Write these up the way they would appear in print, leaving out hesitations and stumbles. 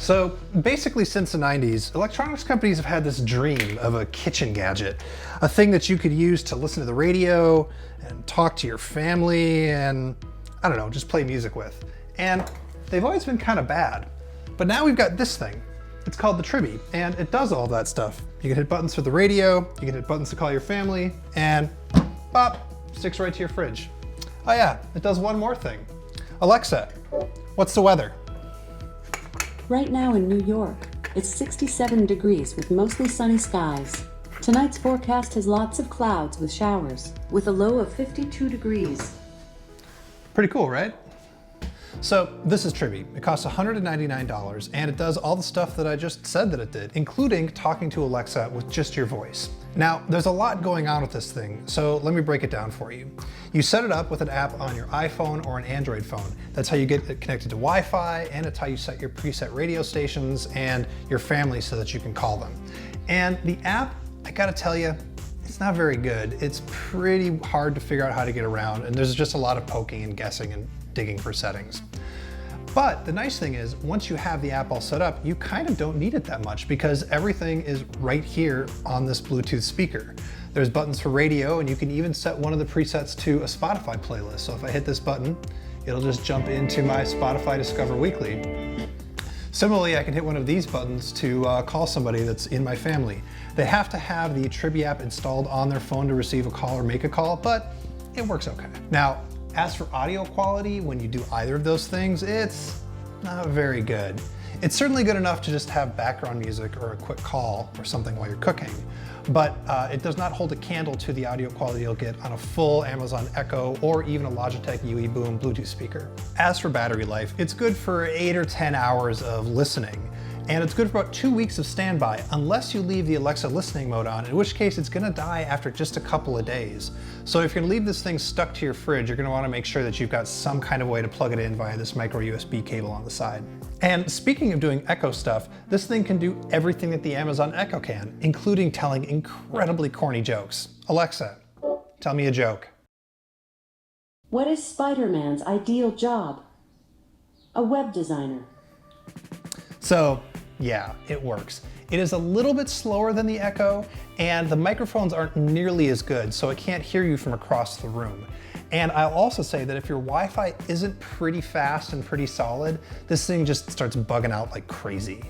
So basically since the 90s, electronics companies have had this dream of a kitchen gadget, a thing that you could use to listen to the radio and talk to your family and, I don't know, just play music with. And they've always been kind of bad. But now we've got this thing. It's called the Tribby, and it does all that stuff. You can hit buttons for the radio, you can hit buttons to call your family, and pop, sticks right to your fridge. Oh yeah, it does one more thing. Alexa, what's the weather? Right now in New York, it's 67 degrees with mostly sunny skies. Tonight's forecast has lots of clouds with showers, with a low of 52 degrees. Pretty cool, right? So this is Tribby. It costs $199 and it does all the stuff that I just said that it did, including talking to Alexa with just your voice. Now, there's a lot going on with this thing, so let me break it down for you. You set it up with an app on your iPhone or an Android phone. That's how you get it connected to Wi-Fi, and it's how you set your preset radio stations and your family so that you can call them. And the app, I gotta tell you, it's not very good. It's pretty hard to figure out how to get around, and there's just a lot of poking and guessing and digging for settings. But the nice thing is, once you have the app all set up, you kind of don't need it that much because everything is right here on this Bluetooth speaker. There's buttons for radio, and you can even set one of the presets to a Spotify playlist. So if I hit this button, it'll just jump into my Spotify Discover Weekly. Similarly, I can hit one of these buttons to call somebody that's in my family. They have to have the Tribby app installed on their phone to receive a call or make a call, but it works okay. Now, as for audio quality, when you do either of those things, it's not very good. It's certainly good enough to just have background music or a quick call or something while you're cooking, but it does not hold a candle to the audio quality you'll get on a full Amazon Echo or even a Logitech UE Boom Bluetooth speaker. As for battery life, it's good for 8 or 10 hours of listening, and it's good for about 2 weeks of standby, unless you leave the Alexa listening mode on, in which case it's gonna die after just a couple of days. So if you're gonna leave this thing stuck to your fridge, you're gonna wanna make sure that you've got some kind of way to plug it in via this micro USB cable on the side. And speaking of doing Echo stuff, this thing can do everything that the Amazon Echo can, including telling incredibly corny jokes. Alexa, tell me a joke. What is Spider-Man's ideal job? A web designer. So, yeah, it works. It is a little bit slower than the Echo, and the microphones aren't nearly as good, so it can't hear you from across the room. And I'll also say that if your Wi-Fi isn't pretty fast and pretty solid, this thing just starts bugging out like crazy.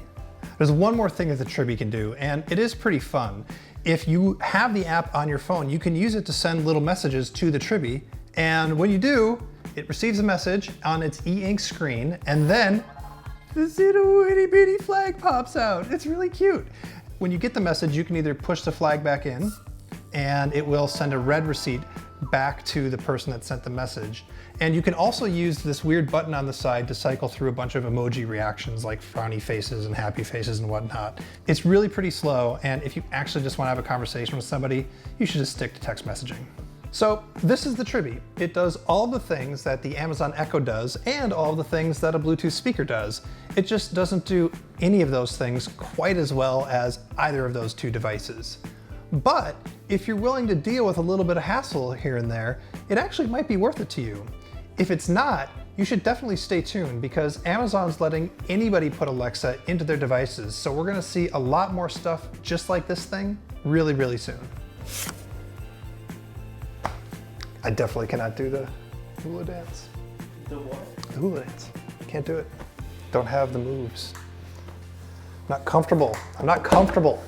There's one more thing that the Tribby can do, and it is pretty fun. If you have the app on your phone, you can use it to send little messages to the Tribby, and when you do, it receives a message on its e-ink screen, and then this little itty bitty flag pops out. It's really cute. When you get the message, you can either push the flag back in and it will send a red receipt back to the person that sent the message. And you can also use this weird button on the side to cycle through a bunch of emoji reactions like frowny faces and happy faces and whatnot. It's really pretty slow, and if you actually just want to have a conversation with somebody, you should just stick to text messaging. So this is the Tribby. It does all the things that the Amazon Echo does and all the things that a Bluetooth speaker does. It just doesn't do any of those things quite as well as either of those two devices. But if you're willing to deal with a little bit of hassle here and there, it actually might be worth it to you. If it's not, you should definitely stay tuned because Amazon's letting anybody put Alexa into their devices. So we're gonna see a lot more stuff just like this thing really, really soon. I definitely cannot do the hula dance. The what? The hula dance. Can't do it. Don't have the moves. Not comfortable. I'm not comfortable.